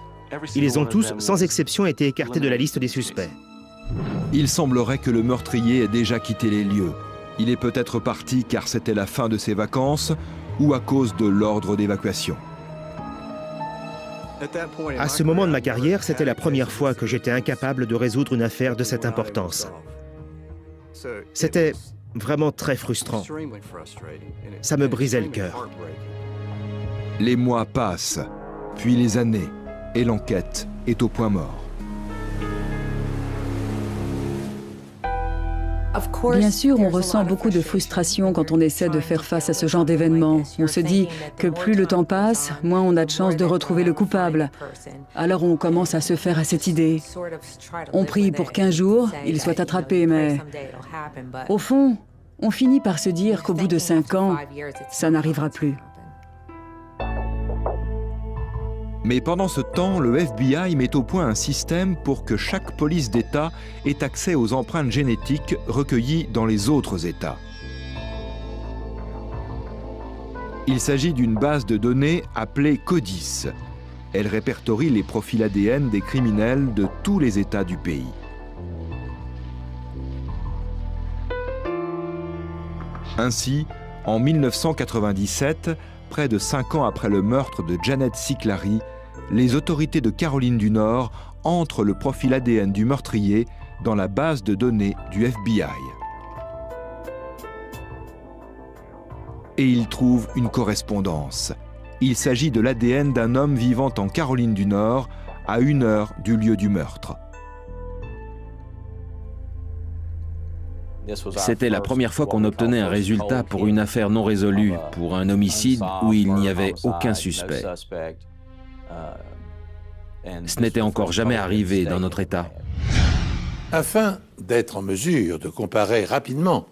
Ils ont tous, sans exception, été écartés de la liste des suspects. Il semblerait que le meurtrier ait déjà quitté les lieux. Il est peut-être parti car c'était la fin de ses vacances ou à cause de l'ordre d'évacuation. À ce moment de ma carrière, c'était la première fois que j'étais incapable de résoudre une affaire de cette importance. C'était vraiment très frustrant. Ça me brisait le cœur. Les mois passent, puis les années, et l'enquête est au point mort. Bien sûr, on ressent beaucoup de frustration quand on essaie de faire face à ce genre d'événement. On se dit que plus le temps passe, moins on a de chances de retrouver le coupable. Alors on commence à se faire à cette idée. On prie pour qu'un jour, il soit attrapé, mais au fond, on finit par se dire qu'au bout de 5 ans, ça n'arrivera plus. Mais pendant ce temps, le FBI met au point un système pour que chaque police d'État ait accès aux empreintes génétiques recueillies dans les autres États. Il s'agit d'une base de données appelée CODIS. Elle répertorie les profils ADN des criminels de tous les États du pays. Ainsi, en 1997, près de 5 ans après le meurtre de Janet Cicclari, les autorités de Caroline du Nord entrent le profil ADN du meurtrier dans la base de données du FBI. Et ils trouvent une correspondance. Il s'agit de l'ADN d'un homme vivant en Caroline du Nord, à 1 heure du lieu du meurtre. C'était la première fois qu'on obtenait un résultat pour une affaire non résolue, pour un homicide où il n'y avait aucun suspect. Ce n'était encore jamais arrivé dans notre État. Afin d'être en mesure de comparer rapidement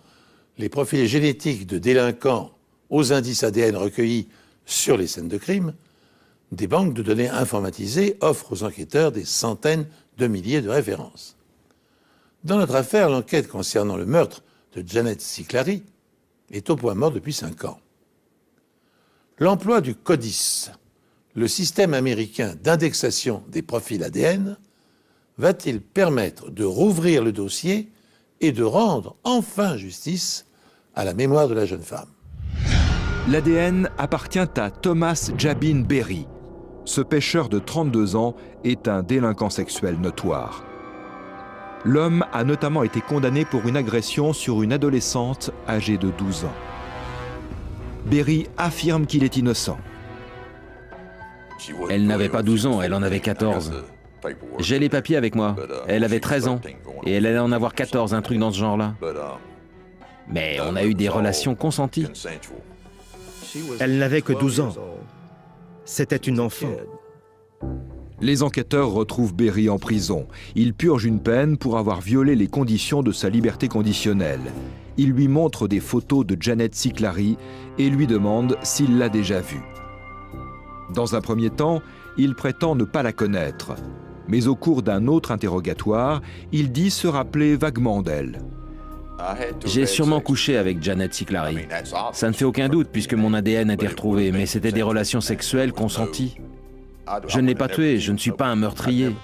les profils génétiques de délinquants aux indices ADN recueillis sur les scènes de crime, des banques de données informatisées offrent aux enquêteurs des centaines de milliers de références. Dans notre affaire, l'enquête concernant le meurtre de Janet Cicclari est au point mort depuis 5 ans. L'emploi du CODIS, le système américain d'indexation des profils ADN, va-t-il permettre de rouvrir le dossier et de rendre enfin justice à la mémoire de la jeune femme? L'ADN appartient à Thomas Jabin Berry. Ce pêcheur de 32 ans est un délinquant sexuel notoire. L'homme a notamment été condamné pour une agression sur une adolescente âgée de 12 ans. Berry affirme qu'il est innocent. Elle n'avait pas 12 ans, elle en avait 14. J'ai les papiers avec moi. Elle avait 13 ans et elle allait en avoir 14, un truc dans ce genre-là. Mais on a eu des relations consenties. Elle n'avait que 12 ans. C'était une enfant. Les enquêteurs retrouvent Berry en prison. Il purge une peine pour avoir violé les conditions de sa liberté conditionnelle. Il lui montre des photos de Janet Cicclari et lui demande s'il l'a déjà vue. Dans un premier temps, il prétend ne pas la connaître. Mais au cours d'un autre interrogatoire, il dit se rappeler vaguement d'elle. J'ai sûrement couché avec Janet Cicclari. Ça ne fait aucun doute puisque mon ADN a été retrouvé, mais c'était des relations sexuelles consenties. Je ne l'ai pas tuée, je ne suis pas un meurtrier.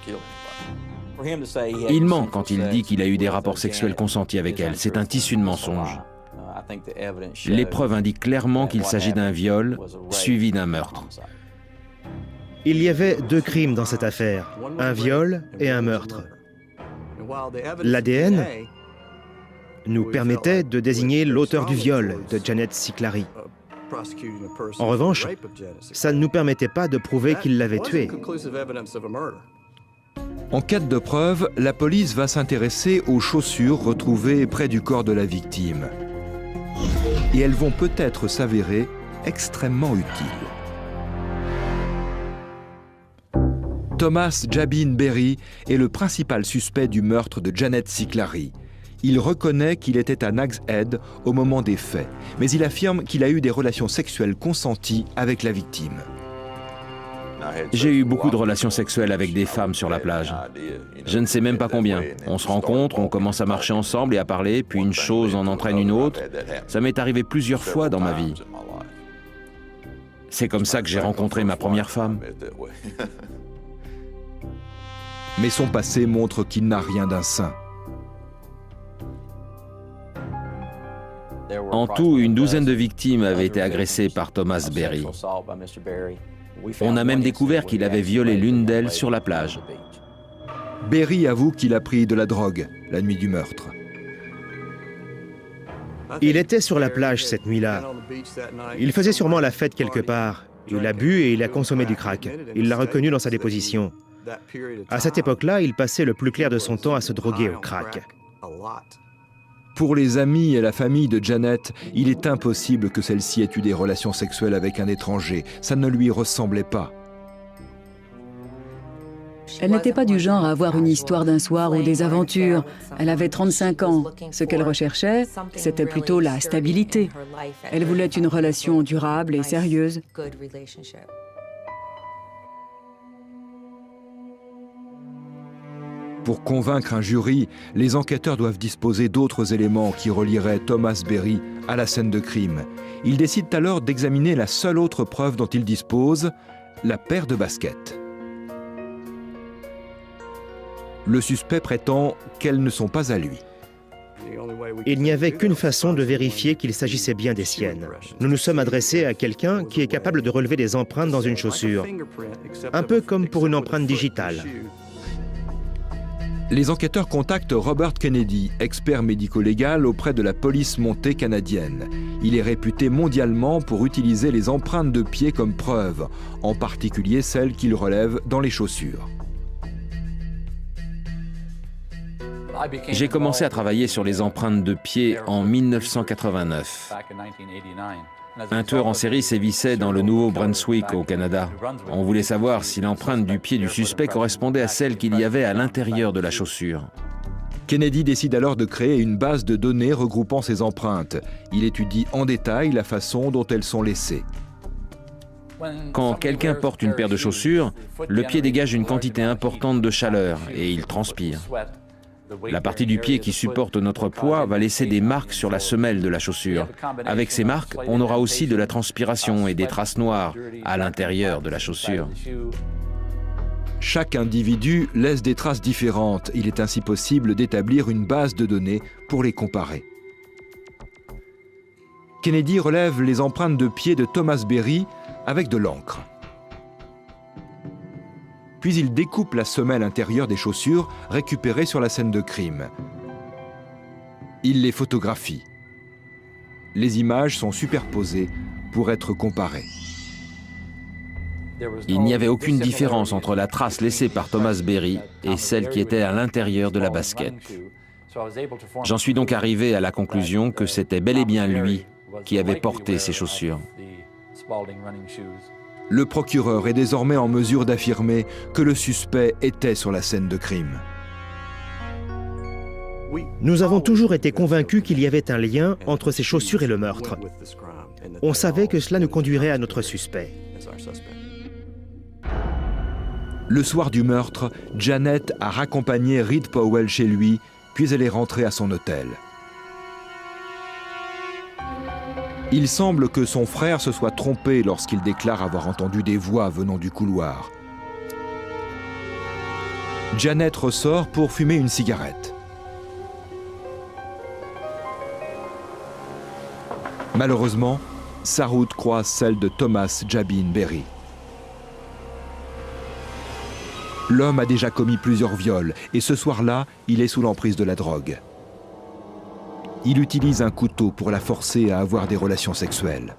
Il ment quand il dit qu'il a eu des rapports sexuels consentis avec elle. C'est un tissu de mensonges. Les preuves indiquent clairement qu'il s'agit d'un viol suivi d'un meurtre. Il y avait 2 crimes dans cette affaire, un viol et un meurtre. L'ADN nous permettait de désigner l'auteur du viol de Janet Cicclari. En revanche, ça ne nous permettait pas de prouver qu'il l'avait tuée. En quête de preuves, la police va s'intéresser aux chaussures retrouvées près du corps de la victime. Et elles vont peut-être s'avérer extrêmement utiles. Thomas Jabin Berry est le principal suspect du meurtre de Janet Cicclari. Il reconnaît qu'il était à Nag's Head au moment des faits, mais il affirme qu'il a eu des relations sexuelles consenties avec la victime. J'ai eu beaucoup de relations sexuelles avec des femmes sur la plage. Je ne sais même pas combien. On se rencontre, on commence à marcher ensemble et à parler, puis une chose en entraîne une autre. Ça m'est arrivé plusieurs fois dans ma vie. C'est comme ça que j'ai rencontré ma première femme. Mais son passé montre qu'il n'a rien d'un saint. En tout, une douzaine de victimes avaient été agressées par Thomas Berry. On a même découvert qu'il avait violé l'une d'elles sur la plage. Berry avoue qu'il a pris de la drogue la nuit du meurtre. Il était sur la plage cette nuit-là. Il faisait sûrement la fête quelque part. Il a bu et il a consommé du crack. Il l'a reconnu dans sa déposition. À cette époque-là, il passait le plus clair de son temps à se droguer au crack. Pour les amis et la famille de Janet, il est impossible que celle-ci ait eu des relations sexuelles avec un étranger. Ça ne lui ressemblait pas. Elle n'était pas du genre à avoir une histoire d'un soir ou des aventures. Elle avait 35 ans. Ce qu'elle recherchait, c'était plutôt la stabilité. Elle voulait une relation durable et sérieuse. Pour convaincre un jury, les enquêteurs doivent disposer d'autres éléments qui relieraient Thomas Berry à la scène de crime. Ils décident alors d'examiner la seule autre preuve dont ils disposent, la paire de baskets. Le suspect prétend qu'elles ne sont pas à lui. Il n'y avait qu'une façon de vérifier qu'il s'agissait bien des siennes. Nous nous sommes adressés à quelqu'un qui est capable de relever des empreintes dans une chaussure, un peu comme pour une empreinte digitale. Les enquêteurs contactent Robert Kennedy, expert médico-légal auprès de la police montée canadienne. Il est réputé mondialement pour utiliser les empreintes de pieds comme preuve, en particulier celles qu'il relève dans les chaussures. J'ai commencé à travailler sur les empreintes de pieds en 1989. Un tueur en série sévissait dans le Nouveau-Brunswick, au Canada. On voulait savoir si l'empreinte du pied du suspect correspondait à celle qu'il y avait à l'intérieur de la chaussure. Kennedy décide alors de créer une base de données regroupant ces empreintes. Il étudie en détail la façon dont elles sont laissées. Quand quelqu'un porte une paire de chaussures, le pied dégage une quantité importante de chaleur et il transpire. La partie du pied qui supporte notre poids va laisser des marques sur la semelle de la chaussure. Avec ces marques, on aura aussi de la transpiration et des traces noires à l'intérieur de la chaussure. Chaque individu laisse des traces différentes. Il est ainsi possible d'établir une base de données pour les comparer. Kennedy relève les empreintes de pied de Thomas Berry avec de l'encre. Puis il découpe la semelle intérieure des chaussures récupérées sur la scène de crime. Il les photographie. Les images sont superposées pour être comparées. Il n'y avait aucune différence entre la trace laissée par Thomas Berry et celle qui était à l'intérieur de la basket. J'en suis donc arrivé à la conclusion que c'était bel et bien lui qui avait porté ces chaussures. Le procureur est désormais en mesure d'affirmer que le suspect était sur la scène de crime. Nous avons toujours été convaincus qu'il y avait un lien entre ces chaussures et le meurtre. On savait que cela nous conduirait à notre suspect. Le soir du meurtre, Janet a raccompagné Reed Powell chez lui, puis elle est rentrée à son hôtel. Il semble que son frère se soit trompé lorsqu'il déclare avoir entendu des voix venant du couloir. Janet ressort pour fumer une cigarette. Malheureusement, sa route croise celle de Thomas Jabin Berry. L'homme a déjà commis plusieurs viols et ce soir-là, il est sous l'emprise de la drogue. Il utilise un couteau pour la forcer à avoir des relations sexuelles.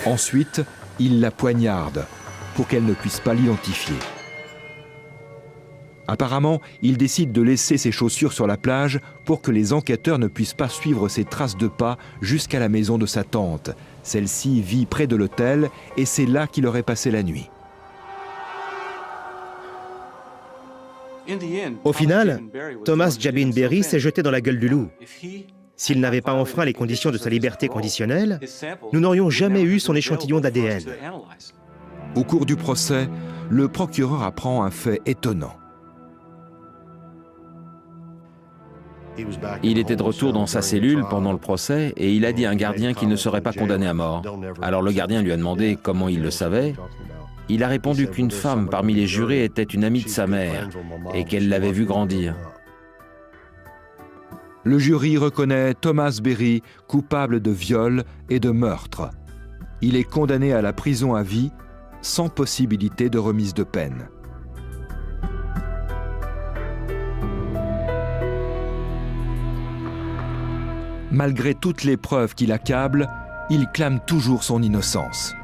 Ensuite, il la poignarde pour qu'elle ne puisse pas l'identifier. Apparemment, il décide de laisser ses chaussures sur la plage pour que les enquêteurs ne puissent pas suivre ses traces de pas jusqu'à la maison de sa tante. Celle-ci vit près de l'hôtel et c'est là qu'il aurait passé la nuit. Au final, Thomas Jabin Berry s'est jeté dans la gueule du loup. S'il n'avait pas enfreint les conditions de sa liberté conditionnelle, nous n'aurions jamais eu son échantillon d'ADN. Au cours du procès, le procureur apprend un fait étonnant. Il était de retour dans sa cellule pendant le procès et il a dit à un gardien qu'il ne serait pas condamné à mort. Alors le gardien lui a demandé comment il le savait. Il a répondu qu'une femme parmi les jurés était une amie de sa mère et qu'elle l'avait vu grandir. Le jury reconnaît Thomas Berry coupable de viol et de meurtre. Il est condamné à la prison à vie sans possibilité de remise de peine. Malgré toutes les preuves qui l'accablent, il clame toujours son innocence.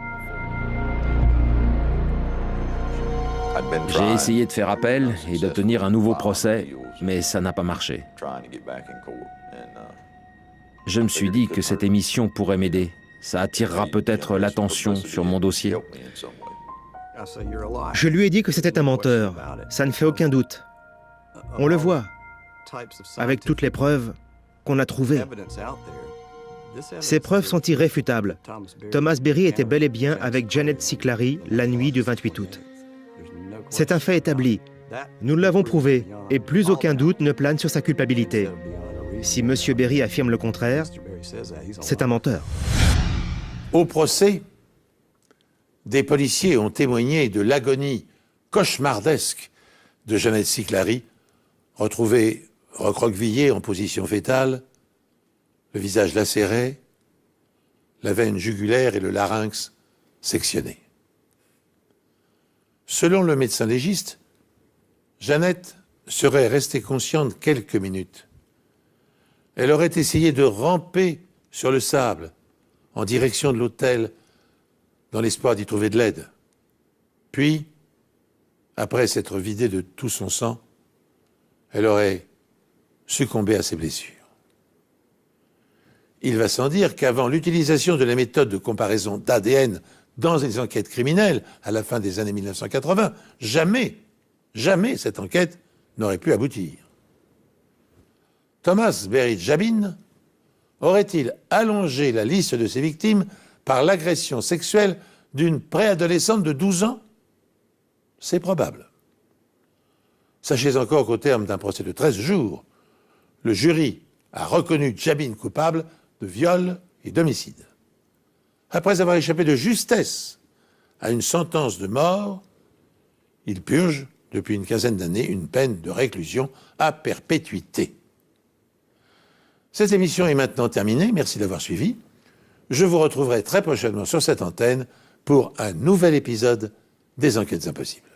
J'ai essayé de faire appel et d'obtenir un nouveau procès, mais ça n'a pas marché. Je me suis dit que cette émission pourrait m'aider. Ça attirera peut-être l'attention sur mon dossier. Je lui ai dit que c'était un menteur. Ça ne fait aucun doute. On le voit, avec toutes les preuves qu'on a trouvées. Ces preuves sont irréfutables. Thomas Berry était bel et bien avec Janet Siclari la nuit du 28 août. C'est un fait établi. Nous l'avons prouvé, et plus aucun doute ne plane sur sa culpabilité. Si M. Berry affirme le contraire, c'est un menteur. Au procès, des policiers ont témoigné de l'agonie cauchemardesque de Jeannette Siclari, retrouvée recroquevillée en position fétale, le visage lacéré, la veine jugulaire et le larynx sectionnés. Selon le médecin légiste, Jeannette serait restée consciente quelques minutes. Elle aurait essayé de ramper sur le sable en direction de l'hôtel dans l'espoir d'y trouver de l'aide. Puis, après s'être vidée de tout son sang, elle aurait succombé à ses blessures. Il va sans dire qu'avant l'utilisation de la méthode de comparaison d'ADN dans les enquêtes criminelles à la fin des années 1980, jamais cette enquête n'aurait pu aboutir. Thomas Berry Jabin aurait-il allongé la liste de ses victimes par l'agression sexuelle d'une préadolescente de 12 ans? C'est probable. Sachez encore qu'au terme d'un procès de 13 jours, le jury a reconnu Jabin coupable de viol et d'homicide. Après avoir échappé de justesse à une sentence de mort, il purge, depuis une quinzaine d'années, une peine de réclusion à perpétuité. Cette émission est maintenant terminée, merci d'avoir suivi. Je vous retrouverai très prochainement sur cette antenne pour un nouvel épisode des Enquêtes Impossibles.